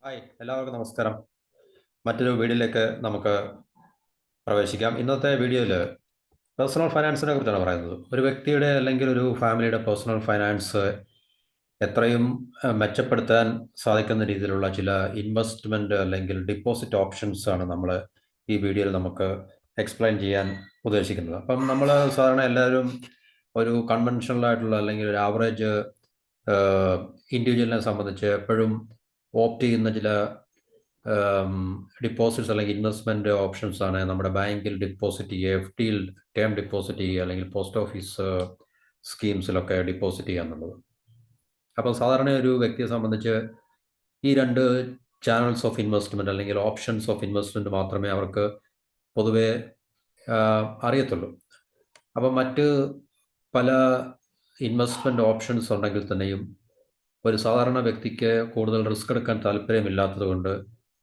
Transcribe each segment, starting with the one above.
Hi, എല്ലാവർക്കും നമസ്കാരം. മറ്റൊരു വീഡിയോയിലേക്ക് നമുക്ക് പ്രവേശിക്കാം. ഇന്നത്തെ വീഡിയോയിൽ പേഴ്സണൽ ഫൈനാൻസിനെ കുറിച്ചാണ് പറയുന്നത്. ഒരു വ്യക്തിയുടെ അല്ലെങ്കിൽ ഒരു ഫാമിലിയുടെ പേഴ്സണൽ ഫൈനാൻസ് എത്രയും മെച്ചപ്പെടുത്താൻ സാധിക്കുന്ന രീതിയിലുള്ള ചില ഇൻവെസ്റ്റ്മെൻറ്റ് അല്ലെങ്കിൽ ഡിപ്പോസിറ്റ് ഓപ്ഷൻസ് ആണ് നമ്മൾ ഈ വീഡിയോയിൽ നമുക്ക് എക്സ്പ്ലെയിൻ ചെയ്യാൻ ഉദ്ദേശിക്കുന്നത്. അപ്പം നമ്മൾ സാധാരണ എല്ലാവരും ഒരു കൺവെൻഷണൽ ആയിട്ടുള്ള അല്ലെങ്കിൽ ഒരു ആവറേജ് ഇൻഡിവിജ്വലിനെ സംബന്ധിച്ച് എപ്പോഴും ഓപ്റ്റ് ചെയ്യുന്ന ചില ഡിപ്പോസിറ്റ്സ് അല്ലെങ്കിൽ ഇൻവെസ്റ്റ്മെൻറ്റ് ഓപ്ഷൻസ് ആണ്. നമ്മുടെ ബാങ്കിൽ ഡിപ്പോസിറ്റ് ചെയ്യുക, എഫ് ഡിയിൽ ടേം ഡിപ്പോസിറ്റ് ചെയ്യുക, അല്ലെങ്കിൽ പോസ്റ്റ് ഓഫീസ് സ്കീംസിലൊക്കെ ഡിപ്പോസിറ്റ് ചെയ്യുക എന്നുള്ളത്. അപ്പോൾ സാധാരണ ഒരു വ്യക്തിയെ സംബന്ധിച്ച് ഈ രണ്ട് ചാനൽസ് ഓഫ് ഇൻവെസ്റ്റ്മെൻറ്റ് അല്ലെങ്കിൽ ഓപ്ഷൻസ് ഓഫ് ഇൻവെസ്റ്റ്മെൻറ്റ് മാത്രമേ അവർക്ക് പൊതുവെ അറിയത്തുള്ളൂ. അപ്പം മറ്റ് പല ഇൻവെസ്റ്റ്മെൻറ്റ് ഓപ്ഷൻസ് ഉണ്ടെങ്കിൽ തന്നെയും ഒരു സാധാരണ വ്യക്തിക്ക് കൂടുതൽ റിസ്ക് എടുക്കാൻ താല്പര്യമില്ലാത്തത് കൊണ്ട്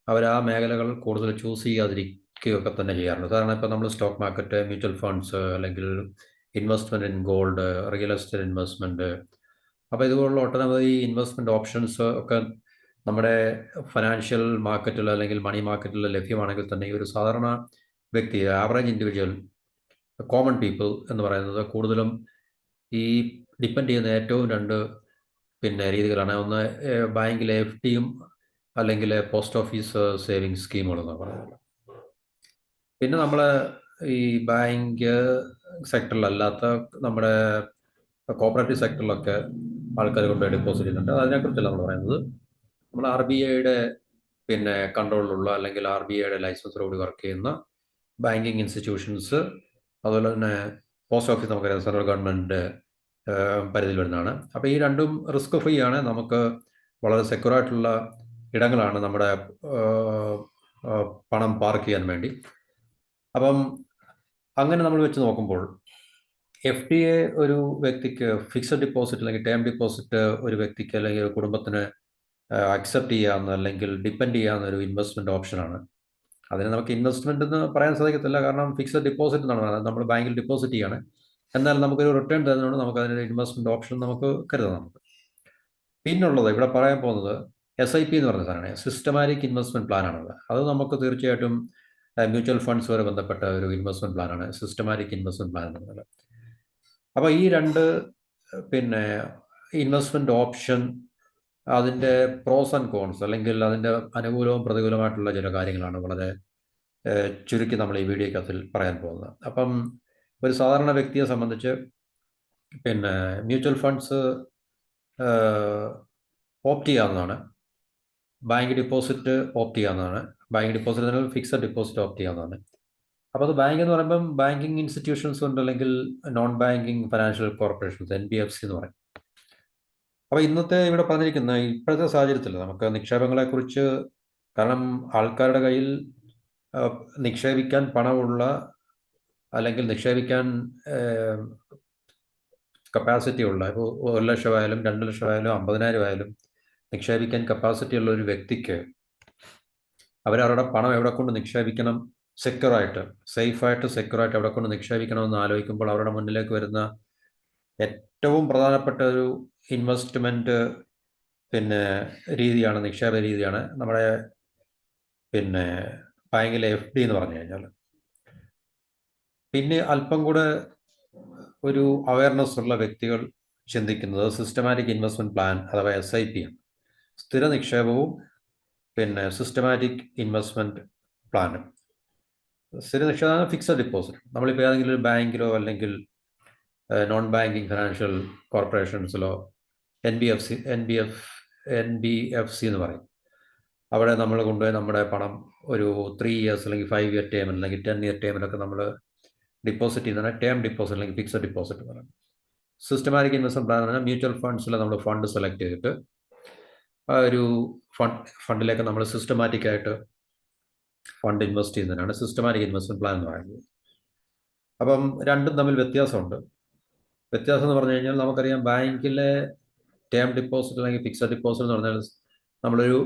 അവർ ആ മേഖലകൾ കൂടുതൽ ചൂസ് ചെയ്യാതിരിക്കുകയൊക്കെ തന്നെ ചെയ്യാറുണ്ട്. സാധാരണ ഇപ്പോൾ നമ്മൾ സ്റ്റോക്ക് മാർക്കറ്റ്, മ്യൂച്വൽ ഫണ്ട്സ്, അല്ലെങ്കിൽ investment in gold, real estate investment, അപ്പോൾ ഇതുപോലുള്ള ഒട്ടനവധി ഇൻവെസ്റ്റ്മെൻറ്റ് ഓപ്ഷൻസ് ഒക്കെ നമ്മുടെ ഫിനാൻഷ്യൽ മാർക്കറ്റിൽ അല്ലെങ്കിൽ മണി മാർക്കറ്റിൽ ലഭ്യമാണെങ്കിൽ തന്നെ ഈ ഒരു സാധാരണ വ്യക്തി, ആവറേജ് ഇൻഡിവിജ്വൽ, കോമൺ പീപ്പിൾ എന്ന് പറയുന്നത് കൂടുതലും ഈ ഡിപ്പെൻഡ് ചെയ്യുന്ന ഏറ്റവും രണ്ട് രീതികളാണ്. ഒന്ന് ബാങ്കിലെ എഫ് ഡിയും അല്ലെങ്കിൽ പോസ്റ്റ് ഓഫീസ് സേവിങ്സ് സ്കീമുകളെന്നാണ് പറയുന്നത്. പിന്നെ നമ്മൾ ഈ ബാങ്ക് സെക്ടറിലല്ലാത്ത നമ്മുടെ കോപ്പറേറ്റീവ് സെക്ടറിലൊക്കെ ആൾക്കാർ കൊണ്ട് ഡെപ്പോസിറ്റ് ചെയ്യുന്നുണ്ട്. അതിനെക്കുറിച്ചല്ല നമ്മൾ പറയുന്നത്. നമ്മൾ ആർ ബി ഐയുടെ കൺട്രോളിലുള്ള അല്ലെങ്കിൽ ആർ ബി ഐയുടെ ലൈസൻസോടുകൂടി വർക്ക് ചെയ്യുന്ന ബാങ്കിങ് ഇൻസ്റ്റിറ്റ്യൂഷൻസ്, അതുപോലെ തന്നെ പോസ്റ്റ് ഓഫീസ് നമുക്കറിയാം സെൻട്രൽ ഗവൺമെൻറ് പരിധിയിൽ വരുന്നതാണ്. അപ്പോൾ ഈ രണ്ടും റിസ്ക് ഫ്രീ ആണ്. നമുക്ക് വളരെ സെക്യൂറായിട്ടുള്ള ഇടങ്ങളാണ് നമ്മുടെ പണം പാർക്ക് ചെയ്യാൻ വേണ്ടി. അപ്പം അങ്ങനെ നമ്മൾ വെച്ച് നോക്കുമ്പോൾ എഫ് ഡി എ ഒരു വ്യക്തിക്ക് ഫിക്സഡ് ഡിപ്പോസിറ്റ് അല്ലെങ്കിൽ ടേം ഡിപ്പോസിറ്റ് ഒരു വ്യക്തിക്ക് അല്ലെങ്കിൽ ഒരു കുടുംബത്തിന് അക്സെപ്റ്റ് ചെയ്യാവുന്ന അല്ലെങ്കിൽ ഡിപ്പെൻഡ് ചെയ്യാവുന്ന ഒരു ഇൻവെസ്റ്റ്മെൻറ്റ് ഓപ്ഷനാണ്. അതിന് നമുക്ക് ഇൻവെസ്റ്റ്മെൻ്റ് എന്ന് പറയാൻ സാധിക്കത്തില്ല, കാരണം ഫിക്സഡ് ഡിപ്പോസിറ്റ് എന്നാണ് പറയുന്നത്. നമ്മൾ ബാങ്കിൽ ഡിപ്പോസിറ്റ് ചെയ്യാണ്, എന്നാൽ നമുക്കൊരു റിട്ടേൺ തരുന്നതുകൊണ്ട് നമുക്ക് അതിൻ്റെ ഇൻവെസ്റ്റ്മെൻറ്റ് ഓപ്ഷൻ നമുക്ക് കരുതാം. നമുക്ക് പിന്നുള്ളത് ഇവിടെ പറയാൻ പോകുന്നത് SIP എന്ന് പറഞ്ഞ സാധനമാണ്. സിസ്റ്റമാറ്റിക് ഇൻവെസ്റ്റ്മെൻറ്റ് പ്ലാനാണത്. അത് നമുക്ക് തീർച്ചയായിട്ടും മ്യൂച്വൽ ഫണ്ട്സ് വരെ ബന്ധപ്പെട്ട ഒരു ഇൻവെസ്റ്റ്മെൻറ്റ് പ്ലാനാണ് സിസ്റ്റമാറ്റിക് ഇൻവെസ്റ്റ്മെൻറ്റ് പ്ലാൻ എന്ന് പറയുന്നത്. അപ്പോൾ ഈ രണ്ട് ഇൻവെസ്റ്റ്മെൻറ്റ് ഓപ്ഷൻ, അതിൻ്റെ പ്രോസ് ആൻഡ് കോൺസ് അല്ലെങ്കിൽ അതിൻ്റെ അനുകൂലവും പ്രതികൂലമായിട്ടുള്ള ചില കാര്യങ്ങളാണ് വളരെ ചുരുക്കി നമ്മൾ ഈ വീഡിയോക്കകത്തിൽ പറയാൻ പോകുന്നത്. അപ്പം ഒരു സാധാരണ വ്യക്തിയെ സംബന്ധിച്ച് മ്യൂച്വൽ ഫണ്ട്സ് ഓപ്റ്റ് ചെയ്യാവുന്നതാണ്. ബാങ്ക് ഡിപ്പോസിറ്റ് ഓപ്റ്റ് ചെയ്യാവുന്നതാണ്. Bank deposit fixed deposit opt ചെയ്യാവുന്നതാണ്. അപ്പോൾ അത് ബാങ്ക് എന്ന് പറയുമ്പം ബാങ്കിങ് ഇൻസ്റ്റിറ്റ്യൂഷൻസ് ഉണ്ട്, അല്ലെങ്കിൽ non banking financial corporations, NBFC എന്ന് പറയും. അപ്പോൾ ഇന്നത്തെ ഇവിടെ പറഞ്ഞിരിക്കുന്ന ഇപ്പോഴത്തെ സാഹചര്യത്തിൽ നമുക്ക് നിക്ഷേപങ്ങളെക്കുറിച്ച്, കാരണം ആൾക്കാരുടെ കയ്യിൽ നിക്ഷേപിക്കാൻ പണമുള്ള അല്ലെങ്കിൽ നിക്ഷേപിക്കാൻ കപ്പാസിറ്റി ഉള്ള, ഇപ്പോൾ 1 ലക്ഷമായാലും 2 ലക്ഷമായാലും 50,000 ആയാലും നിക്ഷേപിക്കാൻ കപ്പാസിറ്റി ഉള്ള ഒരു വ്യക്തിക്ക് അവരവരുടെ പണം എവിടെ കൊണ്ട് നിക്ഷേപിക്കണം, സെക്യൂറായിട്ട്, സേഫായിട്ട്, സെക്യൂറായിട്ട് എവിടെ കൊണ്ട് നിക്ഷേപിക്കണമെന്ന് ആലോചിക്കുമ്പോൾ അവരുടെ മുന്നിലേക്ക് വരുന്ന ഏറ്റവും പ്രധാനപ്പെട്ട ഒരു ഇൻവെസ്റ്റ്മെൻറ്റ് രീതിയാണ്, നിക്ഷേപ രീതിയാണ് നമ്മുടെ ബാങ്കിലെ FD എന്ന് പറഞ്ഞു കഴിഞ്ഞാൽ. പിന്നെ അല്പം കൂടെ ഒരു അവയർനെസ് ഉള്ള വ്യക്തികൾ ചിന്തിക്കുന്നത് സിസ്റ്റമാറ്റിക് ഇൻവെസ്റ്റ്മെൻറ്റ് പ്ലാൻ അഥവാ SIP ആണ്. സ്ഥിര നിക്ഷേപവും സിസ്റ്റമാറ്റിക് ഇൻവെസ്റ്റ്മെൻറ്റ് പ്ലാനും. സ്ഥിര നിക്ഷേപം ഫിക്സഡ് ഡിപ്പോസിറ്റ്. നമ്മളിപ്പോൾ ഏതെങ്കിലും ഒരു ബാങ്കിലോ അല്ലെങ്കിൽ നോൺ ബാങ്കിങ് ഫിനാൻഷ്യൽ കോർപ്പറേഷൻസിലോ NBFC എന്ന് പറയും, അവിടെ നമ്മൾ കൊണ്ടുപോയി നമ്മുടെ പണം ഒരു 3 ഇയേഴ്സ് അല്ലെങ്കിൽ 5 ഇയർ ടേം അല്ലെങ്കിൽ 10 ഇയർ ടേമിലൊക്കെ നമ്മൾ ഡിപ്പോസിറ്റ് ചെയ്യുന്നതാണ് ടേം ഡിപ്പോസിറ്റ് അല്ലെങ്കിൽ ഫിക്സഡ് ഡിപ്പോസിറ്റ് എന്ന് പറയുന്നത്. സിസ്റ്റമാറ്റിക് ഇൻവെസ്റ്റ്മെൻറ്റ് പ്ലാൻ എന്ന് പറഞ്ഞാൽ മ്യൂച്വൽ ഫണ്ട്സിൽ നമ്മൾ ഫണ്ട് സെലക്ട് ചെയ്തിട്ട് ആ ഒരു ഫണ്ടിലേക്ക് നമ്മൾ സിസ്റ്റമാറ്റിക്കായിട്ട് ഫണ്ട് ഇൻവെസ്റ്റ് ചെയ്യുന്നതിനാണ് സിസ്റ്റമാറ്റിക് ഇൻവെസ്റ്റ്മെൻറ്റ് പ്ലാൻ എന്ന് പറയുന്നത്. അപ്പം രണ്ടും തമ്മിൽ വ്യത്യാസമുണ്ട്. വ്യത്യാസം എന്ന് പറഞ്ഞു കഴിഞ്ഞാൽ നമുക്കറിയാം, ബാങ്കിലെ ടേം ഡിപ്പോസിറ്റ് അല്ലെങ്കിൽ ഫിക്സഡ് ഡിപ്പോസിറ്റ് എന്ന് പറഞ്ഞാൽ നമ്മളൊരു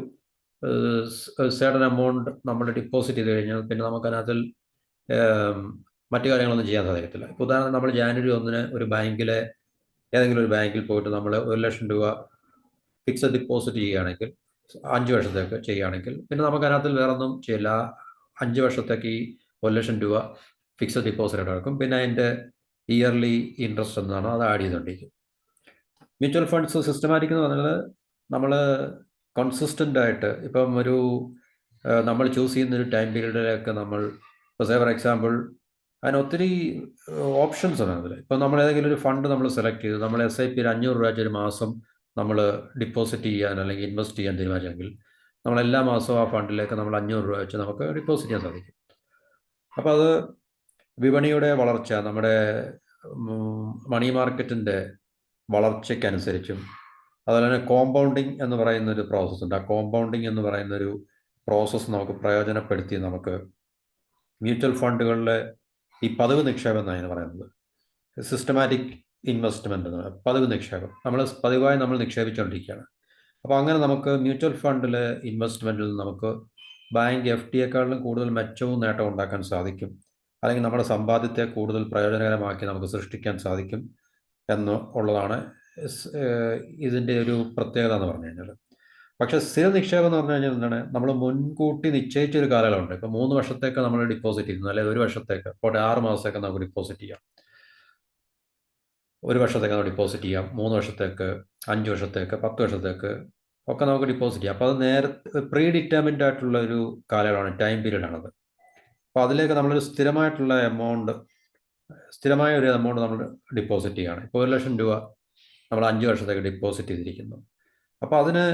സേർട്ടൻ എമൗണ്ട് നമ്മൾ ഡിപ്പോസിറ്റ് ചെയ്ത് കഴിഞ്ഞാൽ പിന്നെ നമുക്കതിനകത്തിൽ മറ്റു കാര്യങ്ങളൊന്നും ചെയ്യാൻ സാധിക്കത്തില്ല. ഇപ്പോൾ ഉദാഹരണം, നമ്മൾ ജാനുവരി 1 ഒരു ബാങ്കിലെ ഏതെങ്കിലും ഒരു ബാങ്കിൽ പോയിട്ട് നമ്മൾ 1 ലക്ഷം രൂപ ഫിക്സഡ് ഡിപ്പോസിറ്റ് ചെയ്യുകയാണെങ്കിൽ 5 വർഷത്തേക്ക് ചെയ്യുകയാണെങ്കിൽ പിന്നെ നമുക്ക് അതിനകത്തിൽ വേറെ ഒന്നും ചെയ്യില്ല. 5 വർഷത്തേക്ക് ഈ 1,00,000 രൂപ ഫിക്സഡ് ഡെപ്പോസിറ്റ് എടുക്കും. പിന്നെ അതിൻ്റെ ഇയർലി ഇൻട്രസ്റ്റ് എന്നാണ് അത് ആഡ് ചെയ്തുകൊണ്ടിരിക്കും. മ്യൂച്വൽ ഫണ്ട്സ് സിസ്റ്റമാറ്റിക് എന്ന് പറഞ്ഞാൽ നമ്മൾ കൺസിസ്റ്റൻ്റ് ആയിട്ട് ഇപ്പം നമ്മൾ ചൂസ് ചെയ്യുന്നൊരു ടൈം പീരീഡിലൊക്കെ നമ്മൾ ഇപ്പോൾ ഫോർ എക്സാമ്പിൾ അതിന് ഒത്തിരി ഓപ്ഷൻസ് ആണ് അതിൽ. ഇപ്പം നമ്മൾ ഏതെങ്കിലും ഒരു ഫണ്ട് നമ്മൾ സെലക്ട് ചെയ്തു, നമ്മൾ SIP 500 രൂപ വെച്ച് ഒരു മാസം നമ്മൾ ഡിപ്പോസിറ്റ് ചെയ്യാൻ അല്ലെങ്കിൽ ഇൻവെസ്റ്റ് ചെയ്യാൻ തീരുമാനിച്ചെങ്കിൽ നമ്മൾ എല്ലാ മാസവും ആ ഫണ്ടിലേക്ക് നമ്മൾ 500 രൂപ വെച്ച് നമുക്ക് ഡിപ്പോസിറ്റ് ചെയ്യാൻ സാധിക്കും. അപ്പോൾ അത് വിപണിയുടെ വളർച്ച, നമ്മുടെ മണി മാർക്കറ്റിൻ്റെ വളർച്ചയ്ക്കനുസരിച്ചും അതുപോലെ തന്നെ കോമ്പൗണ്ടിങ് എന്ന് പറയുന്നൊരു പ്രോസസ്സുണ്ട്. ആ കോമ്പൗണ്ടിങ് എന്ന് പറയുന്നൊരു പ്രോസസ്സ് നമുക്ക് പ്രയോജനപ്പെടുത്തി നമുക്ക് മ്യൂച്വൽ ഫണ്ടുകളിലെ ഈ പതിവ് നിക്ഷേപം എന്നാണ് പറയുന്നത്. സിസ്റ്റമാറ്റിക് ഇൻവെസ്റ്റ്മെൻ്റ് എന്ന് പറയുന്നത് പതിവ് നിക്ഷേപം. പതിവായി നമ്മൾ നിക്ഷേപിച്ചുകൊണ്ടിരിക്കുകയാണ്. അപ്പോൾ അങ്ങനെ നമുക്ക് മ്യൂച്വൽ ഫണ്ടിലെ ഇൻവെസ്റ്റ്മെൻറ്റിൽ നമുക്ക് ബാങ്ക് FDയെക്കാളും കൂടുതൽ മെച്ചവും നേട്ടവും ഉണ്ടാക്കാൻ സാധിക്കും. അല്ലെങ്കിൽ നമ്മുടെ സമ്പാദ്യത്തെ കൂടുതൽ പ്രയോജനകരമാക്കി നമുക്ക് സൃഷ്ടിക്കാൻ സാധിക്കും എന്നുള്ളതാണ് ഇതിൻ്റെ ഒരു പ്രത്യേകത എന്ന് പറഞ്ഞു കഴിഞ്ഞാൽ. പക്ഷേ സ്ഥിര നിക്ഷേപം എന്ന് പറഞ്ഞു കഴിഞ്ഞാൽ എന്താണ്, നമ്മൾ മുൻകൂട്ടി നിശ്ചയിച്ചൊരു കാലയളവുണ്ട്. ഇപ്പോൾ 3 വർഷത്തേക്ക് നമ്മൾ ഡിപ്പോസിറ്റ് ചെയ്യുന്നു, അല്ലെങ്കിൽ 1 വർഷത്തേക്ക്, ഇപ്പോൾ 6 മാസത്തേക്ക് നമുക്ക് ഡിപ്പോസിറ്റ് ചെയ്യാം, 1 വർഷത്തേക്ക് നമുക്ക് ഡിപ്പോസിറ്റ് ചെയ്യാം, 3 വർഷത്തേക്ക്, 5 വർഷത്തേക്ക്, 10 വർഷത്തേക്ക് ഒക്കെ നമുക്ക് ഡിപ്പോസിറ്റ് ചെയ്യാം. അപ്പോൾ അത് നേരത്തെ പ്രീ ഡിറ്റർമിൻഡ് ആയിട്ടുള്ള ഒരു കാലയളവാണ്, ടൈം പീരീഡാണത്. അപ്പോൾ അതിലേക്ക് നമ്മളൊരു സ്ഥിരമായിട്ടുള്ള സ്ഥിരമായ ഒരു എമൗണ്ട് നമ്മൾ ഡിപ്പോസിറ്റ് ചെയ്യുകയാണ്. ഇപ്പോൾ 1,00,000 രൂപ നമ്മൾ 5 വർഷത്തേക്ക് ഡിപ്പോസിറ്റ് ചെയ്തിരിക്കുന്നു. അപ്പോൾ അതിന്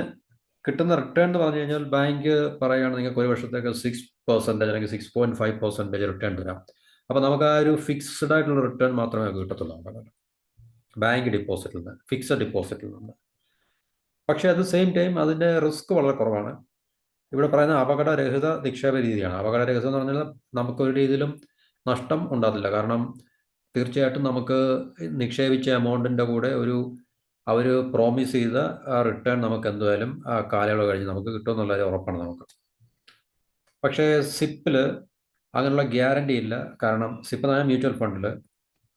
കിട്ടുന്ന റിട്ടേൺ എന്ന് പറഞ്ഞു കഴിഞ്ഞാൽ ബാങ്ക് പറയുകയാണ് നിങ്ങൾക്ക് 1 വർഷത്തേക്ക് 6% അല്ലെങ്കിൽ 6.5% റിട്ടേൺ തരാം. അപ്പോൾ നമുക്ക് ആ ഒരു ഫിക്സ്ഡ് ആയിട്ടുള്ള റിട്ടേൺ മാത്രമേ കിട്ടത്തുള്ളൂ ബാങ്ക് ഡിപ്പോസിറ്റിൽ നിന്ന്, ഫിക്സഡ് ഡിപ്പോസിറ്റിൽ നിന്ന്. പക്ഷേ അറ്റ് ദ സെയിം ടൈം അതിൻ്റെ റിസ്ക് വളരെ കുറവാണ്. ഇവിടെ പറയുന്ന അപകടരഹിത നിക്ഷേപ രീതിയാണ്. അപകടരഹിതം എന്ന് പറഞ്ഞാൽ നമുക്കൊരു രീതിയിലും നഷ്ടം ഉണ്ടാകില്ല. കാരണം തീർച്ചയായിട്ടും നമുക്ക് നിക്ഷേപിച്ച എമൗണ്ടിൻ്റെ കൂടെ അവർ പ്രോമിസ് ചെയ്ത ആ റിട്ടേൺ നമുക്ക് എന്തായാലും ആ കാലയളവ് കഴിഞ്ഞ് നമുക്ക് കിട്ടുമെന്നുള്ളൊരു ഉറപ്പാണ് നമുക്ക്. പക്ഷേ സിപ്പിൽ അങ്ങനെയുള്ള ഗ്യാരണ്ടി ഇല്ല. കാരണം സിപ്പ് എന്ന് പറഞ്ഞാൽ മ്യൂച്വൽ ഫണ്ടിൽ,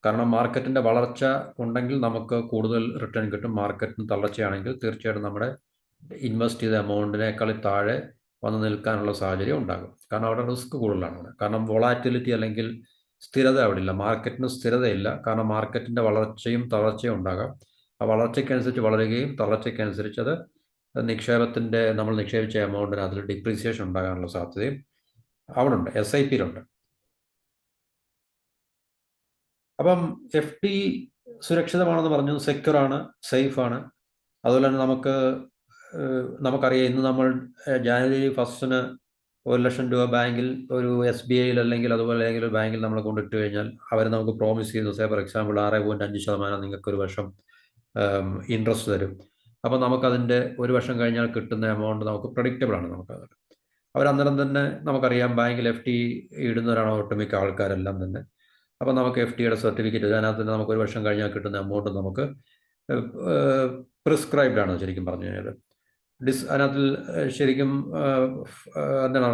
കാരണം മാർക്കറ്റിൻ്റെ വളർച്ച ഉണ്ടെങ്കിൽ നമുക്ക് കൂടുതൽ റിട്ടേൺ കിട്ടും. മാർക്കറ്റിന് തളർച്ചയാണെങ്കിൽ തീർച്ചയായിട്ടും നമ്മുടെ ഇൻവെസ്റ്റ് ചെയ്ത എമൗണ്ടിനേക്കാൾ താഴെ വന്ന് നിൽക്കാനുള്ള സാഹചര്യം ഉണ്ടാകും. കാരണം അവിടെ റിസ്ക് കൂടുതലാണ് അവിടെ. കാരണം വൊളാറ്റിലിറ്റി അല്ലെങ്കിൽ സ്ഥിരത അവിടെ ഇല്ല, മാർക്കറ്റിന് സ്ഥിരതയില്ല. കാരണം മാർക്കറ്റിൻ്റെ വളർച്ചയും തളർച്ചയും ഉണ്ടാകാം. ആ വളർച്ചയ്ക്കനുസരിച്ച് വളരുകയും തളർച്ചയ്ക്കനുസരിച്ച് അത് നമ്മൾ നിക്ഷേപിച്ച എമൗണ്ടിന് അതിൽ ഡിപ്രീസിയേഷൻ ഉണ്ടാകാനുള്ള സാധ്യതയും അവിടെ ഉണ്ട്, SIPയിലുണ്ട്. അപ്പം FD സുരക്ഷിതമാണെന്ന് പറഞ്ഞു, സെക്യൂറാണ്, സേഫാണ്. അതുപോലെ തന്നെ നമുക്കറിയാം, ഇന്ന് നമ്മൾ ജാനുവരി 1 1,00,000 രൂപ ബാങ്കിൽ ഒരു SBIയിൽ അല്ലെങ്കിൽ അതുപോലെ ഏതെങ്കിലും ഒരു ബാങ്കിൽ നമ്മൾ കൊണ്ടിട്ട് കഴിഞ്ഞാൽ അവർ നമുക്ക് പ്രോമിസ് ചെയ്യുന്നു, ഫോർ എക്സാമ്പിൾ 6.5% നിങ്ങൾക്കൊരു വർഷം ഇൻട്രസ്റ്റ് തരും. അപ്പോൾ നമുക്കതിൻ്റെ 1 വർഷം കഴിഞ്ഞാൽ കിട്ടുന്ന എമൗണ്ട് നമുക്ക് പ്രഡിക്റ്റബിളാണ്. അവരന്നേരം തന്നെ നമുക്കറിയാം ബാങ്കിൽ FD ഇടുന്നവരാണ് ഒട്ടുമിക്ക ആൾക്കാരെല്ലാം തന്നെ. അപ്പോൾ നമുക്ക് FDയുടെ സർട്ടിഫിക്കറ്റ് അതിനകത്ത് തന്നെ നമുക്ക് 1 വർഷം കഴിഞ്ഞാൽ കിട്ടുന്ന എമൗണ്ട് നമുക്ക് പ്രിസ്ക്രൈബ്ഡ് ആണ് ശരിക്കും പറഞ്ഞു കഴിഞ്ഞാൽ. അതിനകത്ത് ശരിക്കും എന്താണ്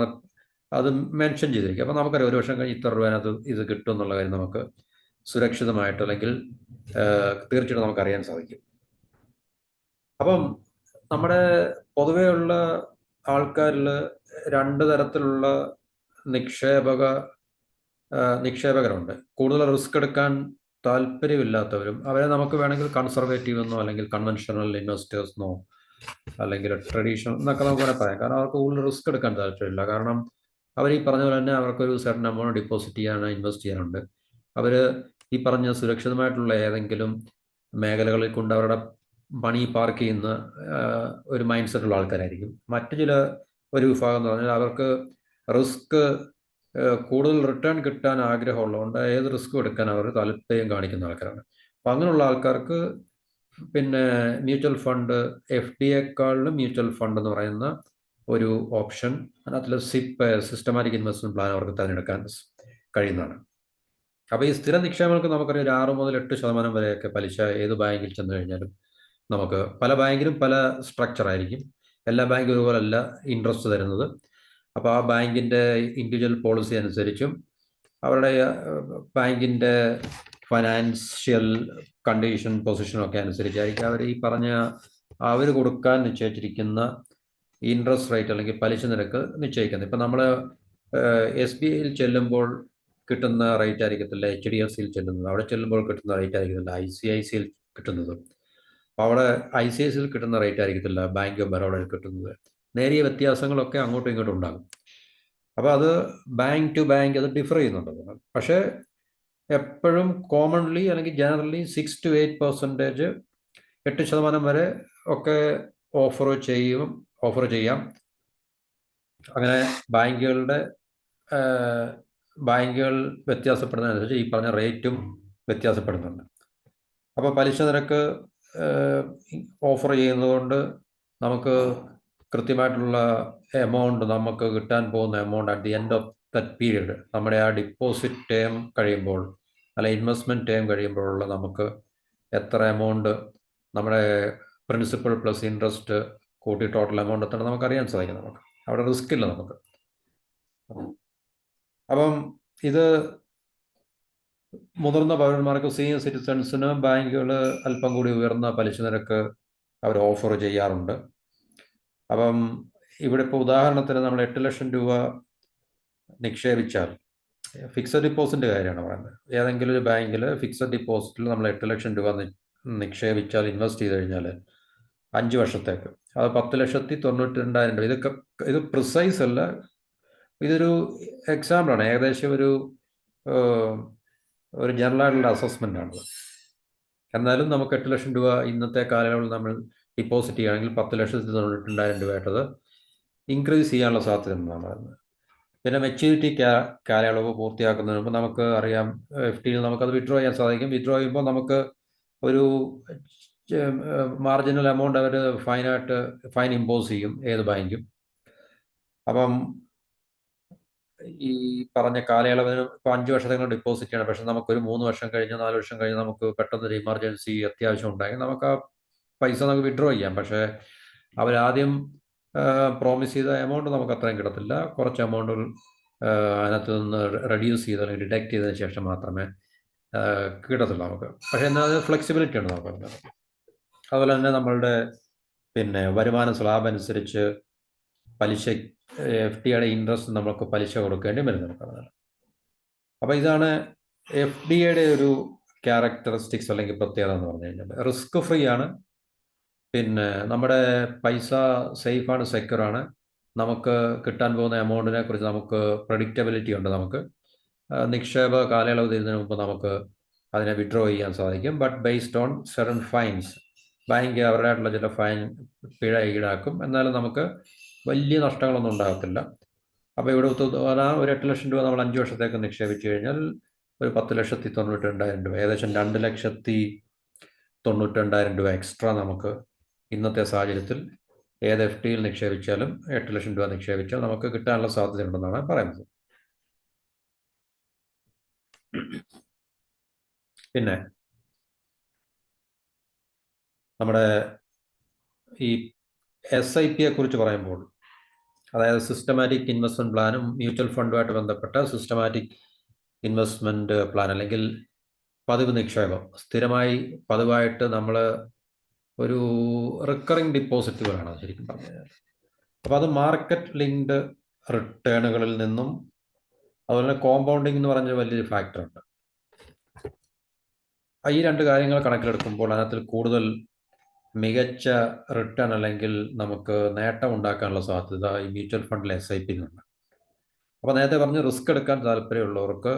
അത് മെൻഷൻ ചെയ്തിരിക്കും. അപ്പോൾ നമുക്കറിയാം 1 വർഷം കഴിഞ്ഞ് ഇത്ര രൂപ അതിനകത്ത് ഇത് കിട്ടും എന്നുള്ള കാര്യം നമുക്ക് സുരക്ഷിതമായിട്ട് അല്ലെങ്കിൽ തീർച്ചയായിട്ടും നമുക്കറിയാൻ സാധിക്കും. അപ്പം നമ്മുടെ പൊതുവെയുള്ള ആൾക്കാരിൽ 2 തരത്തിലുള്ള നിക്ഷേപകരുണ്ട്. കൂടുതൽ റിസ്ക് എടുക്കാൻ താല്പര്യമില്ലാത്തവരും, അവരെ നമുക്ക് വേണമെങ്കിൽ കൺസർവേറ്റീവ് എന്നോ അല്ലെങ്കിൽ കൺവെൻഷണൽ ഇൻവെസ്റ്റേഴ്സ് എന്നോ അല്ലെങ്കിൽ ട്രഡീഷണൽ എന്നൊക്കെ നമുക്ക് വേണേൽ പറയാം. കാരണം അവർക്ക് കൂടുതൽ റിസ്ക് എടുക്കാൻ താല്പര്യമില്ല. കാരണം അവർ ഈ പറഞ്ഞ പോലെ തന്നെ അവർക്കൊരു സർട്ടൻ എമൗണ്ട് ഡിപ്പോസിറ്റ് ചെയ്യാനോ ഇൻവെസ്റ്റ് ചെയ്യാനുണ്ട്. അവർ ഈ പറഞ്ഞ സുരക്ഷിതമായിട്ടുള്ള ഏതെങ്കിലും മേഖലകളിൽ കൊണ്ട് അവരുടെ മണി പാർക്ക് ചെയ്യുന്ന ഒരു മൈൻഡ് സെറ്റുള്ള ആൾക്കാരായിരിക്കും. ഒരു വിഭാഗം എന്ന് പറഞ്ഞാൽ അവർക്ക് റിസ്ക് കൂടുതൽ റിട്ടേൺ കിട്ടാൻ ആഗ്രഹമുള്ളതുകൊണ്ട് ഏത് റിസ്ക്കും എടുക്കാൻ അവർ താല്പര്യം കാണിക്കുന്ന ആൾക്കാരാണ്. അപ്പം അങ്ങനെയുള്ള ആൾക്കാർക്ക് പിന്നെ മ്യൂച്വൽ ഫണ്ട്, FDയെക്കാളിലും മ്യൂച്വൽ ഫണ്ട് എന്ന് പറയുന്ന ഒരു ഓപ്ഷൻ, അതിനകത്തിൽ സിസ്റ്റമാറ്റിക് ഇൻവെസ്റ്റ്മെൻറ്റ് പ്ലാൻ അവർക്ക് തിരഞ്ഞെടുക്കാൻ കഴിയുന്നതാണ്. അപ്പോൾ ഈ സ്ഥിര നിക്ഷേപങ്ങൾക്ക് നമുക്കറിയാം 6 മുതൽ 8% വരെയൊക്കെ പലിശ ഏത് ബാങ്കിൽ ചെന്ന് കഴിഞ്ഞാലും നമുക്ക്, പല ബാങ്കിലും പല സ്ട്രക്ചർ ആയിരിക്കും. എല്ലാ ബാങ്കും ഒരുപോലല്ല ഇൻട്രസ്റ്റ് തരുന്നത്. അപ്പോൾ ആ ബാങ്കിൻ്റെ ഇൻഡിവിജ്വൽ പോളിസി അനുസരിച്ചും അവരുടെ ബാങ്കിൻ്റെ ഫൈനാൻഷ്യൽ കണ്ടീഷൻ പൊസിഷനൊക്കെ അനുസരിച്ചായിരിക്കും അവർ കൊടുക്കാൻ നിശ്ചയിച്ചിരിക്കുന്ന ഇൻട്രസ്റ്റ് റേറ്റ് അല്ലെങ്കിൽ പലിശ നിരക്ക് നിശ്ചയിക്കുന്നത്. ഇപ്പം നമ്മൾ SBIയിൽ ചെല്ലുമ്പോൾ കിട്ടുന്ന റേറ്റ് ആയിരിക്കത്തില്ല HDFCയിൽ ചെല്ലുന്നത്, അവിടെ ചെല്ലുമ്പോൾ കിട്ടുന്ന റേറ്റ് ആയിരിക്കത്തില്ല ICICIയിൽ കിട്ടുന്നത്, അപ്പോൾ അവിടെ ICICIയിൽ കിട്ടുന്ന റേറ്റ് ആയിരിക്കത്തില്ല ബാങ്ക് ഓഫ് ബറോഡയിൽ കിട്ടുന്നത്. നേരിയ വ്യത്യാസങ്ങളൊക്കെ അങ്ങോട്ടും ഇങ്ങോട്ടും ഉണ്ടാകും. അപ്പോൾ അത് ബാങ്ക് ടു ബാങ്ക് അത് ഡിഫർ ചെയ്യുന്നുണ്ട്. പക്ഷേ എപ്പോഴും കോമൺലി അല്ലെങ്കിൽ ജനറലി 6 to 8%, 8% വരെ ഒക്കെ ഓഫർ ചെയ്യാം. അങ്ങനെ ബാങ്കുകൾ വ്യത്യാസപ്പെടുന്നതനുസരിച്ച് ഈ പറഞ്ഞ റേറ്റും വ്യത്യാസപ്പെടുന്നുണ്ട്. അപ്പോൾ പലിശ നിരക്ക് ഓഫർ ചെയ്യുന്നതുകൊണ്ട് നമുക്ക് കൃത്യമായിട്ടുള്ള എമൗണ്ട്, നമുക്ക് കിട്ടാൻ പോകുന്ന amount at the end of that period, നമ്മുടെ ആ ഡിപ്പോസിറ്റ് ടേം കഴിയുമ്പോൾ അല്ല ഇൻവെസ്റ്റ്മെൻറ്റ് ടേം കഴിയുമ്പോഴുള്ള നമുക്ക് എത്ര എമൗണ്ട് നമ്മുടെ പ്രിൻസിപ്പൽ പ്ലസ് ഇൻട്രസ്റ്റ് കൂട്ടി ടോട്ടൽ എമൗണ്ട് എത്ര നമുക്കറിയാൻ സാധിക്കും. നമുക്ക് അവിടെ റിസ്ക് ഇല്ല നമുക്ക്. അപ്പം ഇത് മുതിർന്ന പൗരന്മാർക്ക്, സീനിയർ സിറ്റിസൺസിന് ബാങ്കുകൾ അല്പം കൂടി ഉയർന്ന പലിശ നിരക്ക് അവർ ഓഫർ ചെയ്യാറുണ്ട്. അപ്പം ഇവിടെ ഇപ്പോൾ ഉദാഹരണത്തിന് നമ്മൾ 8 ലക്ഷം രൂപ നിക്ഷേപിച്ചാൽ, ഫിക്സഡ് ഡിപ്പോസിറ്റിൻ്റെ കാര്യമാണ് പറയുന്നത്, ഏതെങ്കിലും ഒരു ബാങ്കിൽ ഫിക്സഡ് ഡിപ്പോസിറ്റിൽ നമ്മൾ 8 ലക്ഷം രൂപ നിക്ഷേപിച്ചാൽ, ഇൻവെസ്റ്റ് ചെയ്ത് കഴിഞ്ഞാൽ 5 വർഷത്തേക്ക് അത് 10,92,000 രൂപ. ഇത് പ്രിസൈസ് അല്ല, ഇതൊരു എക്സാമ്പിളാണ്, ഏകദേശം ഒരു ജനറലായിട്ടുള്ള അസസ്മെൻ്റാണ്. എന്നാലും നമുക്ക് 8 ലക്ഷം രൂപ ഇന്നത്തെ കാലയളവിൽ നമ്മൾ ഡിപ്പോസിറ്റ് ചെയ്യുകയാണെങ്കിൽ 10,92,000 രൂപയായിട്ടത് ഇൻക്രീസ് ചെയ്യാനുള്ള സാധ്യതയുണ്ടെന്നാണ് പറയുന്നത്. പിന്നെ മെച്യൂരിറ്റി കാലയളവ് പൂർത്തിയാക്കുന്നതിന് മുമ്പ് നമുക്ക് അറിയാം FDയിൽ നമുക്കത് വിഡ്രോ ചെയ്യാൻ സാധിക്കും. വിഡ്രോ ചെയ്യുമ്പോൾ നമുക്ക് ഒരു മാർജിനൽ എമൗണ്ട് അവർ ഫൈൻ ഇമ്പോസ് ചെയ്യും ഏത് ബാങ്കും. അപ്പം ഈ പറഞ്ഞ കാലയളവിന് ഇപ്പോൾ 5 വർഷത്തേക്ക് ഡിപ്പോസിറ്റ് ചെയ്യണം. പക്ഷെ നമുക്കൊരു 3 വർഷം കഴിഞ്ഞ് 4 വർഷം കഴിഞ്ഞ് നമുക്ക് പെട്ടെന്നൊരു ഇമർജൻസി അത്യാവശ്യം ഉണ്ടായെങ്കിൽ നമുക്ക് ആ പൈസ നമുക്ക് വിഡ്രോ ചെയ്യാം. പക്ഷേ അവരാദ്യം പ്രോമിസ് ചെയ്ത എമൗണ്ട് നമുക്ക് അത്രയും കിട്ടത്തില്ല. കുറച്ച് എമൗണ്ട് അതിനകത്ത് നിന്ന് റെഡ്യൂസ് ചെയ്ത് അല്ലെങ്കിൽ ഡിഡക്റ്റ് ചെയ്തതിന് ശേഷം മാത്രമേ കിട്ടത്തുള്ളൂ നമുക്ക്. പക്ഷേ എന്നാൽ ഫ്ലെക്സിബിലിറ്റി ഉണ്ട് നമുക്ക്. അതുപോലെ തന്നെ നമ്മളുടെ പിന്നെ വരുമാന സ്ലാബ് അനുസരിച്ച് പലിശ, FDയുടെ ഇൻട്രസ്റ്റ് നമുക്ക് പലിശ കൊടുക്കേണ്ടി വരുന്നുണ്ട്. അപ്പോൾ ഇതാണ് FDയുടെ ഒരു ക്യാരക്ടറിസ്റ്റിക്സ് അല്ലെങ്കിൽ പ്രത്യേകത എന്ന് പറഞ്ഞു കഴിഞ്ഞാൽ. റിസ്ക് ഫ്രീ ആണ്, പിന്നെ നമ്മുടെ പൈസ സേഫാണ്, സെക്യൂറാണ്, നമുക്ക് കിട്ടാൻ പോകുന്ന എമൗണ്ടിനെ കുറിച്ച് നമുക്ക് പ്രഡിക്റ്റബിലിറ്റി ഉണ്ട്. നമുക്ക് നിക്ഷേപ കാലയളവ് തീരുന്നതിന് മുമ്പ് നമുക്ക് അതിനെ വിഡ്രോ ചെയ്യാൻ സാധിക്കും. But based on certain finds, bank അവരുടേതായിട്ടുള്ള ചില പിഴ ഈടാക്കും. എന്നാലും നമുക്ക് വലിയ നഷ്ടങ്ങളൊന്നും ഉണ്ടാകത്തില്ല. അപ്പോൾ ഇവിടെ ഒരു 8 ലക്ഷം രൂപ നമ്മൾ 5 വർഷത്തേക്ക് നിക്ഷേപിച്ചു കഴിഞ്ഞാൽ ഒരു 10,92,000 രൂപ, ഏകദേശം 2,92,000 രൂപ എക്സ്ട്രാ നമുക്ക് ഇന്നത്തെ സാഹചര്യത്തിൽ ഏത് FDയിൽ നിക്ഷേപിച്ചാലും 8 ലക്ഷം രൂപ നിക്ഷേപിച്ചാൽ നമുക്ക് കിട്ടാനുള്ള സാധ്യതയുണ്ടെന്നാണ് പറയുന്നത്. പിന്നെ നമ്മുടെ ഈ SIPയെ കുറിച്ച് പറയുമ്പോൾ, അതായത് സിസ്റ്റമാറ്റിക് ഇൻവെസ്റ്റ്മെൻറ്റ് പ്ലാനും മ്യൂച്വൽ ഫണ്ടുമായിട്ട് ബന്ധപ്പെട്ട സിസ്റ്റമാറ്റിക് ഇൻവെസ്റ്റ്മെൻറ്റ് പ്ലാൻ അല്ലെങ്കിൽ പതിവ് നിക്ഷേപം, പതിവായിട്ട് നമ്മൾ ഒരു റിക്കറിങ് ഡിപ്പോസിറ്റുകളാണ് ശരിക്കും പറഞ്ഞു കഴിഞ്ഞാൽ. അപ്പോൾ അത് മാർക്കറ്റ് ലിങ്ക്ഡ് റിട്ടേണുകളിൽ നിന്നും, അതുപോലെ കോമ്പൗണ്ടിങ് എന്ന് പറഞ്ഞൊരു വലിയൊരു ഫാക്ടറുണ്ട്. ഈ 2 കാര്യങ്ങൾ കണക്കിലെടുക്കുമ്പോൾ അതിനകത്ത് കൂടുതൽ മികച്ച റിട്ടേൺ അല്ലെങ്കിൽ നമുക്ക് നേട്ടം ഉണ്ടാക്കാനുള്ള സാധ്യത ഈ മ്യൂച്വൽ ഫണ്ടിലെ SIPയിലുണ്ട്. അപ്പോൾ നേരത്തെ പറഞ്ഞ് റിസ്ക് എടുക്കാൻ താല്പര്യമുള്ളവർക്ക്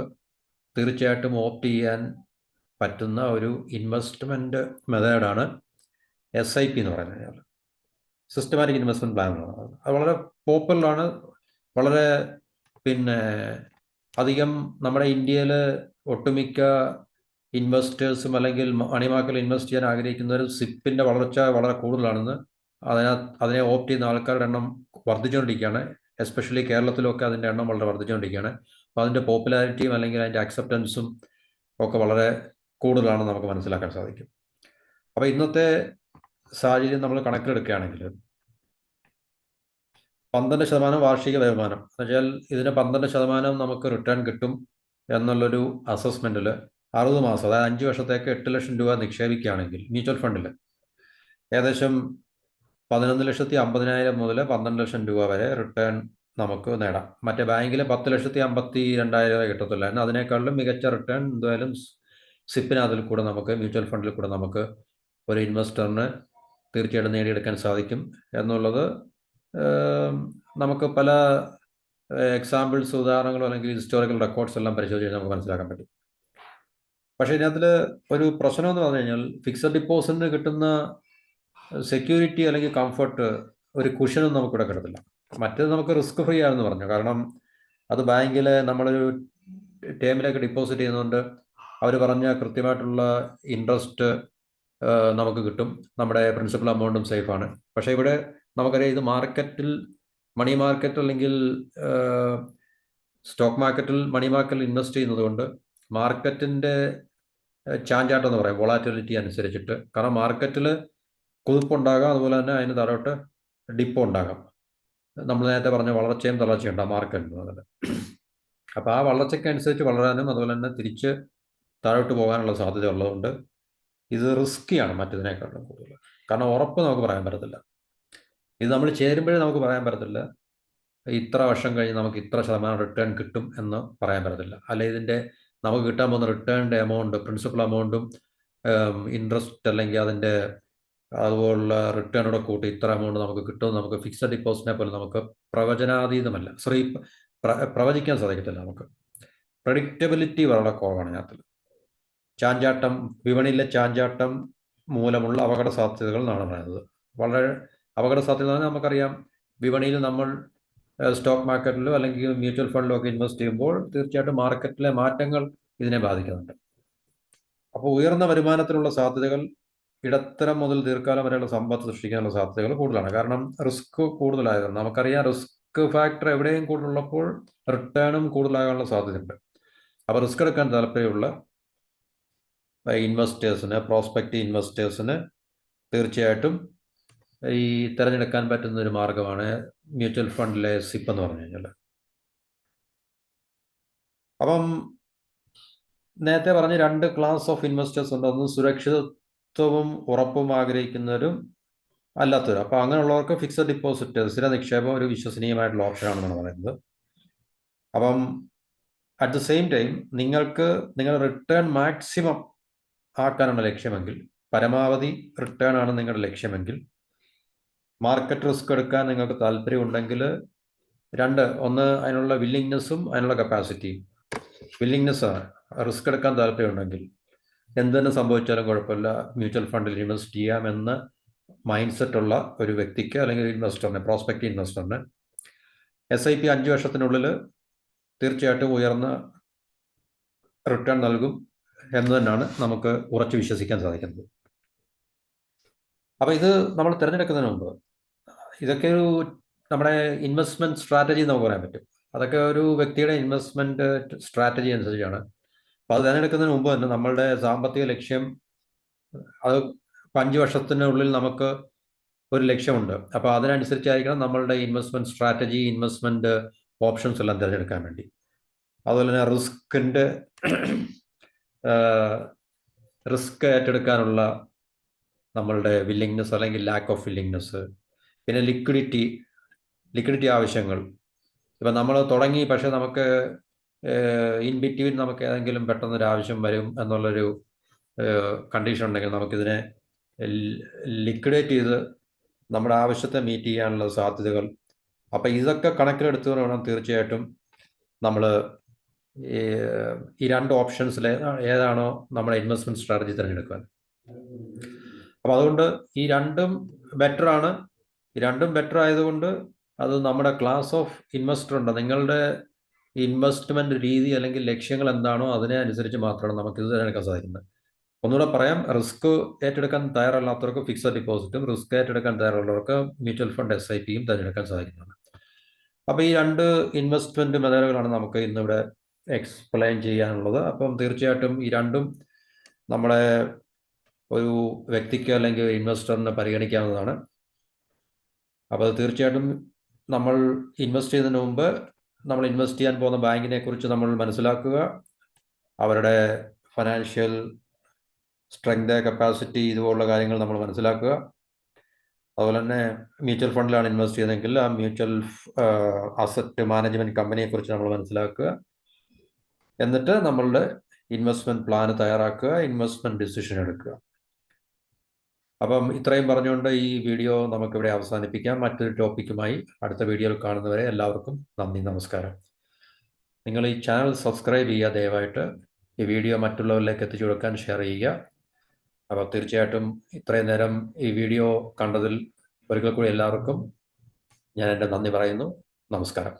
തീർച്ചയായിട്ടും ഓപ്റ്റ് ചെയ്യാൻ പറ്റുന്ന ഒരു ഇൻവെസ്റ്റ്മെൻറ്റ് മെത്തേഡാണ് SIP എന്ന് പറയുന്നത്, സിസ്റ്റമാറ്റിക് ഇൻവെസ്റ്റ്മെൻറ്റ് പ്ലാനാണ്. അത് വളരെ പോപ്പുലറാണ്, വളരെ അധികം നമ്മുടെ ഇന്ത്യയിൽ ഒട്ടുമിക്ക ഇൻവെസ്റ്റേഴ്സും അല്ലെങ്കിൽ മണി മാർക്കറ്റിൽ ഇൻവെസ്റ്റ് ചെയ്യാൻ ആഗ്രഹിക്കുന്നവരും SIPൻ്റെ വളർച്ച വളരെ കൂടുതലാണെന്ന്, അതിനെ ഓപ്റ്റ് ചെയ്യുന്ന ആൾക്കാരുടെ എണ്ണം വർദ്ധിച്ചുകൊണ്ടിരിക്കുകയാണ്. എസ്പെഷ്യലി കേരളത്തിലൊക്കെ അതിൻ്റെ എണ്ണം വളരെ വർദ്ധിച്ചുകൊണ്ടിരിക്കുകയാണ്. അപ്പോൾ അതിൻ്റെ പോപ്പുലാരിറ്റിയും അല്ലെങ്കിൽ അതിൻ്റെ അക്സെപ്റ്റൻസും ഒക്കെ വളരെ കൂടുതലാണെന്ന് നമുക്ക് മനസ്സിലാക്കാൻ സാധിക്കും. അപ്പോൾ ഇന്നത്തെ സാഹചര്യം നമ്മൾ കണക്കിലെടുക്കുകയാണെങ്കിൽ 12% വാർഷിക വരുമാനം എന്ന് വെച്ചാൽ ഇതിന് 12% നമുക്ക് റിട്ടേൺ കിട്ടും എന്നുള്ളൊരു അസസ്മെൻറ്റിൽ 60 മാസം, അതായത് 5 വർഷത്തേക്ക് 8 ലക്ഷം രൂപ നിക്ഷേപിക്കുകയാണെങ്കിൽ മ്യൂച്വൽ ഫണ്ടിൽ ഏകദേശം 11,50,000 മുതൽ 12 ലക്ഷം രൂപ വരെ റിട്ടേൺ നമുക്ക് നേടാം. മറ്റേ ബാങ്കിൽ 10,52,000 കിട്ടത്തില്ലായിരുന്നു. അതിനേക്കാളും മികച്ച റിട്ടേൺ എന്തായാലും സിപ്പിനകത്തിൽ കൂടെ നമുക്ക്, മ്യൂച്വൽ ഫണ്ടിൽ കൂടെ നമുക്ക് ഒരു ഇൻവെസ്റ്ററിന് തീർച്ചയായിട്ടും നേടിയെടുക്കാൻ സാധിക്കും എന്നുള്ളത് നമുക്ക് പല എക്സാമ്പിൾസ്, ഉദാഹരണങ്ങളോ അല്ലെങ്കിൽ ഹിസ്റ്റോറിക്കൽ റെക്കോർഡ്സ് എല്ലാം പരിശോധിച്ച് നമുക്ക് മനസ്സിലാക്കാൻ പറ്റും. പക്ഷേ ഇതിനകത്തിൽ ഒരു പ്രശ്നം എന്ന് പറഞ്ഞു കഴിഞ്ഞാൽ, ഫിക്സഡ് ഡിപ്പോസിറ്റിന് കിട്ടുന്ന സെക്യൂരിറ്റി അല്ലെങ്കിൽ കംഫർട്ട്, ഒരു കുഷനും നമുക്കിവിടെ കിട്ടത്തില്ല. മറ്റേത് നമുക്ക് റിസ്ക് ഫ്രീ ആണെന്ന് പറഞ്ഞു. കാരണം അത് ബാങ്കിൽ നമ്മളൊരു ടേമിലേക്ക് ഡെപ്പോസിറ്റ് ചെയ്യുന്നതുകൊണ്ട് അവർ പറഞ്ഞ കൃത്യമായിട്ടുള്ള ഇൻട്രസ്റ്റ് നമുക്ക് കിട്ടും. നമ്മുടെ പ്രിൻസിപ്പൽ അമൗണ്ടും സേഫാണ്. പക്ഷേ ഇവിടെ നമുക്കറിയാം, ഇത് മാർക്കറ്റിൽ, മണി മാർക്കറ്റ് അല്ലെങ്കിൽ സ്റ്റോക്ക് മാർക്കറ്റിൽ, മണി മാർക്കറ്റിൽ ഇൻവെസ്റ്റ് ചെയ്യുന്നത് കൊണ്ട് മാർക്കറ്റിൻ്റെ ചാഞ്ചാട്ടം എന്ന് പറയും, വോളാറ്റിലിറ്റി അനുസരിച്ചിട്ട്. കാരണം മാർക്കറ്റിൽ കുതിപ്പുണ്ടാകാം, അതുപോലെ തന്നെ അതിന് താഴോട്ട് ഡിപ്പ് ഉണ്ടാകാം. നമ്മൾ നേരത്തെ പറഞ്ഞ വളർച്ചയും തളർച്ചയും ഉണ്ടാകും മാർക്കറ്റിൽ. അപ്പോൾ ആ വളർച്ചയ്ക്കനുസരിച്ച് വളരാനും അതുപോലെ തന്നെ തിരിച്ച് താഴോട്ട് പോകാനുള്ള സാധ്യത ഉള്ളതുകൊണ്ട് ഇത് റിസ്ക്കിയാണ് മറ്റതിനേക്കാളും കൂടുതൽ. കാരണം ഉറപ്പ് നമുക്ക് പറയാൻ പറ്റത്തില്ല. ഇത് നമ്മൾ ചേരുമ്പോഴേ നമുക്ക് പറയാൻ പറ്റത്തില്ല ഇത്ര വർഷം കഴിഞ്ഞ് നമുക്ക് ഇത്ര ശതമാനം റിട്ടേൺ കിട്ടും എന്ന് പറയാൻ പറ്റത്തില്ല. അല്ലെ ഇതിൻ്റെ നമുക്ക് കിട്ടാൻ പോകുന്ന റിട്ടേണിൻ്റെ എമൗണ്ട്, പ്രിൻസിപ്പൽ അമൗണ്ടും ഇൻട്രസ്റ്റ് അല്ലെങ്കിൽ അതിൻ്റെ അതുപോലുള്ള റിട്ടേണോടെ കൂട്ടി ഇത്ര എമൗണ്ട് നമുക്ക് കിട്ടും. നമുക്ക് ഫിക്സഡ് ഡിപ്പോസിറ്റിനെ പോലെ നമുക്ക് പ്രവചനാതീതമല്ല, പ്രവചിക്കാൻ സാധിക്കത്തില്ല. നമുക്ക് പ്രഡിക്റ്റബിലിറ്റി വളരെ കുറവാണ് ഇതിനകത്ത്. ചാഞ്ചാട്ടം, വിപണിയിലെ ചാഞ്ചാട്ടം മൂലമുള്ള അപകട സാധ്യതകൾ എന്നാണ് പറയുന്നത്. വളരെ അപകട സാധ്യത നമുക്കറിയാം. വിപണിയിൽ നമ്മൾ സ്റ്റോക്ക് മാർക്കറ്റിലോ അല്ലെങ്കിൽ മ്യൂച്വൽ ഫണ്ടിലോ ഒക്കെ ഇൻവെസ്റ്റ് ചെയ്യുമ്പോൾ തീർച്ചയായിട്ടും മാർക്കറ്റിലെ മാറ്റങ്ങൾ ഇതിനെ ബാധിക്കുന്നുണ്ട്. അപ്പോൾ ഉയർന്ന വരുമാനത്തിനുള്ള സാധ്യതകൾ, ഇടത്തരം മുതൽ ദീർഘകാലം വരെയുള്ള സമ്പത്ത് സൃഷ്ടിക്കാനുള്ള സാധ്യതകൾ കൂടുതലാണ്. കാരണം റിസ്ക് കൂടുതലായതാണ്. നമുക്കറിയാം, റിസ്ക് ഫാക്ടർ എവിടെയും കൂടുതലുള്ളപ്പോൾ റിട്ടേണും കൂടുതലാകാനുള്ള സാധ്യതയുണ്ട്. അപ്പോൾ റിസ്ക് എടുക്കാൻ താല്പര്യമുള്ള ഇൻവെസ്റ്റേഴ്സിന്, പ്രോസ്പെക്റ്റീവ് ഇൻവെസ്റ്റേഴ്സിന് തീർച്ചയായിട്ടും ഈ തിരഞ്ഞെടുക്കാൻ പറ്റുന്ന ഒരു മാർഗമാണ് മ്യൂച്വൽ ഫണ്ടിലെ സിപ്പ് എന്ന് പറഞ്ഞു കഴിഞ്ഞാൽ. അപ്പം നേരത്തെ പറഞ്ഞ രണ്ട് ക്ലാസ് ഓഫ് ഇൻവെസ്റ്റേഴ്സ് ഉണ്ട്. ഒന്ന് സുരക്ഷിതത്വവും ഉറപ്പും ആഗ്രഹിക്കുന്നവരും അല്ലാത്തവരും. അപ്പോൾ അങ്ങനെയുള്ളവർക്ക് ഫിക്സഡ് ഡിപ്പോസിറ്റ്, സ്ഥിര നിക്ഷേപം ഒരു വിശ്വസനീയമായിട്ടുള്ള ഓപ്ഷനാണെന്നാണ് പറയുന്നത്. അപ്പം അറ്റ് ദ സെയിം ടൈം നിങ്ങൾക്ക് നിങ്ങളുടെ റിട്ടേൺ മാക്സിമം ആക്കാനാണ് ലക്ഷ്യമെങ്കിൽ, പരമാവധി റിട്ടേൺ ആണ് നിങ്ങളുടെ ലക്ഷ്യമെങ്കിൽ, മാർക്കറ്റ് റിസ്ക് എടുക്കാൻ നിങ്ങൾക്ക് താല്പര്യമുണ്ടെങ്കിൽ ഒന്ന് അതിനുള്ള വില്ലിങ്നെസ്സും അതിനുള്ള കപ്പാസിറ്റിയും. വില്ലിങ്നെസ്സാണ്, റിസ്ക് എടുക്കാൻ താല്പര്യമുണ്ടെങ്കിൽ എന്തെന്ന് സംഭവിച്ചാലും കുഴപ്പമില്ല, മ്യൂച്വൽ ഫണ്ടിൽ ഇൻവെസ്റ്റ് ചെയ്യാമെന്ന് മൈൻഡ് സെറ്റുള്ള ഒരു വ്യക്തിക്ക് അല്ലെങ്കിൽ ഇൻവെസ്റ്ററിന്, പ്രോസ്പെക്റ്റീവ് ഇൻവെസ്റ്ററിന് SIP 5 വർഷത്തിനുള്ളിൽ തീർച്ചയായിട്ടും ഉയർന്ന റിട്ടേൺ നൽകും എന്ന് തന്നെയാണ് നമുക്ക് ഉറച്ചു വിശ്വസിക്കാൻ സാധിക്കുന്നത്. അപ്പോൾ ഇത് നമ്മൾ തിരഞ്ഞെടുക്കുന്നതിന് മുമ്പ് ഇതൊക്കെ ഒരു നമ്മുടെ ഇൻവെസ്റ്റ്മെൻറ്റ് സ്ട്രാറ്റജി നമുക്ക് പറയാൻ പറ്റും. അതൊക്കെ ഒരു വ്യക്തിയുടെ ഇൻവെസ്റ്റ്മെൻറ്റ് സ്ട്രാറ്റജി അനുസരിച്ചാണ്. അപ്പോൾ അത് തിരഞ്ഞെടുക്കുന്നതിന് മുമ്പ് തന്നെ നമ്മളുടെ സാമ്പത്തിക ലക്ഷ്യം, അത് 5 വർഷത്തിനുള്ളിൽ നമുക്ക് ഒരു ലക്ഷ്യമുണ്ട്. അപ്പോൾ അതിനനുസരിച്ചായിരിക്കണം നമ്മളുടെ ഇൻവെസ്റ്റ്മെൻറ്റ് സ്ട്രാറ്റജി, ഇൻവെസ്റ്റ്മെൻറ്റ് ഓപ്ഷൻസ് എല്ലാം തിരഞ്ഞെടുക്കാൻ വേണ്ടി. അതുപോലെ തന്നെ റിസ്ക് ഏറ്റെടുക്കാനുള്ള നമ്മളുടെ വില്ലിങ്നെസ് അല്ലെങ്കിൽ ലാക്ക് ഓഫ് വില്ലിങ്നെസ്, പിന്നെ ലിക്വിഡിറ്റി ആവശ്യങ്ങൾ. ഇപ്പം നമ്മൾ തുടങ്ങി, പക്ഷേ നമുക്ക് ഇൻ ബിറ്റ്വീൻ നമുക്ക് ഏതെങ്കിലും പെട്ടെന്നൊരു ആവശ്യം വരും എന്നുള്ളൊരു കണ്ടീഷൻ ഉണ്ടെങ്കിൽ നമുക്കിതിനെ ലിക്വിഡേറ്റ് ചെയ്ത് നമ്മുടെ ആവശ്യത്തെ മീറ്റ് ചെയ്യാനുള്ള സാധ്യതകൾ. അപ്പം ഇതൊക്കെ കണക്കിലെടുത്തുകൊണ്ട് വേണം തീർച്ചയായിട്ടും നമ്മൾ ഈ രണ്ട് ഓപ്ഷൻസിൽ ഏതാണോ നമ്മുടെ ഇൻവെസ്റ്റ്മെൻറ്റ് സ്ട്രാറ്റജി തിരഞ്ഞെടുക്കാൻ. അപ്പം അതുകൊണ്ട് ഈ രണ്ടും ബെറ്ററാണ്. ഈ രണ്ടും ബെറ്റർ ആയതുകൊണ്ട് അത് നമ്മുടെ ക്ലാസ് ഓഫ് ഇൻവെസ്റ്റർ ഉണ്ട്. നിങ്ങളുടെ ഇൻവെസ്റ്റ്മെൻറ്റ് രീതി അല്ലെങ്കിൽ ലക്ഷ്യങ്ങൾ എന്താണോ അതിനെ അനുസരിച്ച് മാത്രമാണ് നമുക്കിത് തിരഞ്ഞെടുക്കാൻ സാധിക്കുന്നത്. ഒന്നുകൂടെ പറയാം, റിസ്ക് ഏറ്റെടുക്കാൻ തയ്യാറല്ലാത്തവർക്ക് ഫിക്സഡ് ഡിപ്പോസിറ്റും, റിസ്ക് ഏറ്റെടുക്കാൻ തയ്യാറുള്ളവർക്ക് മ്യൂച്വൽ ഫണ്ട് SIPയും തിരഞ്ഞെടുക്കാൻ സാധിക്കുന്നതാണ്. അപ്പോൾ ഈ രണ്ട് ഇൻവെസ്റ്റ്മെൻറ്റ് മെത്തേഡുകളാണ് നമുക്ക് ഇന്നിവിടെ എക്സ്പ്ലെയിൻ ചെയ്യാനുള്ളത്. അപ്പം തീർച്ചയായിട്ടും ഈ രണ്ടും നമ്മളെ ഒരു വ്യക്തിക്ക് അല്ലെങ്കിൽ ഇൻവെസ്റ്ററിന് പരിഗണിക്കാവുന്നതാണ്. അപ്പോൾ തീർച്ചയായിട്ടും നമ്മൾ ഇൻവെസ്റ്റ് ചെയ്യുന്നതിന് മുമ്പ് നമ്മൾ ഇൻവെസ്റ്റ് ചെയ്യാൻ പോകുന്ന ബാങ്കിനെ കുറിച്ച് നമ്മൾ മനസ്സിലാക്കുക, അവരുടെ ഫൈനാൻഷ്യൽ സ്ട്രെങ്ത്, കപ്പാസിറ്റി, ഇതുപോലുള്ള കാര്യങ്ങൾ നമ്മൾ മനസ്സിലാക്കുക. അതുപോലെ തന്നെ മ്യൂച്വൽ ഫണ്ടിലാണ് ഇൻവെസ്റ്റ് ചെയ്യുന്നതെങ്കിൽ ആ മ്യൂച്വൽ അസറ്റ് മാനേജ്മെൻറ്റ് കമ്പനിയെക്കുറിച്ച് നമ്മൾ മനസ്സിലാക്കുക. എന്നിട്ട് നമ്മളുടെ ഇൻവെസ്റ്റ്മെൻറ്റ് പ്ലാൻ തയ്യാറാക്കുക, ഇൻവെസ്റ്റ്മെൻറ്റ് ഡിസിഷൻ എടുക്കുക. അപ്പം ഇത്രയും പറഞ്ഞുകൊണ്ട് ഈ വീഡിയോ നമുക്കിവിടെ അവസാനിപ്പിക്കാം. മറ്റൊരു ടോപ്പിക്കുമായി അടുത്ത വീഡിയോയിൽ കാണുന്നവരെ എല്ലാവർക്കും നന്ദി, നമസ്കാരം. നിങ്ങൾ ഈ ചാനൽ സബ്സ്ക്രൈബ് ചെയ്യുക ദയവായിട്ട്. ഈ വീഡിയോ മറ്റുള്ളവരിലേക്ക് എത്തിച്ചു കൊടുക്കാൻ ഷെയർ ചെയ്യുക. അപ്പോൾ തീർച്ചയായിട്ടും ഇത്രയും നേരം ഈ വീഡിയോ കണ്ടതിൽ ഒരിക്കൽ കൂടി എല്ലാവർക്കും ഞാൻ എൻ്റെ നന്ദി പറയുന്നു. നമസ്കാരം.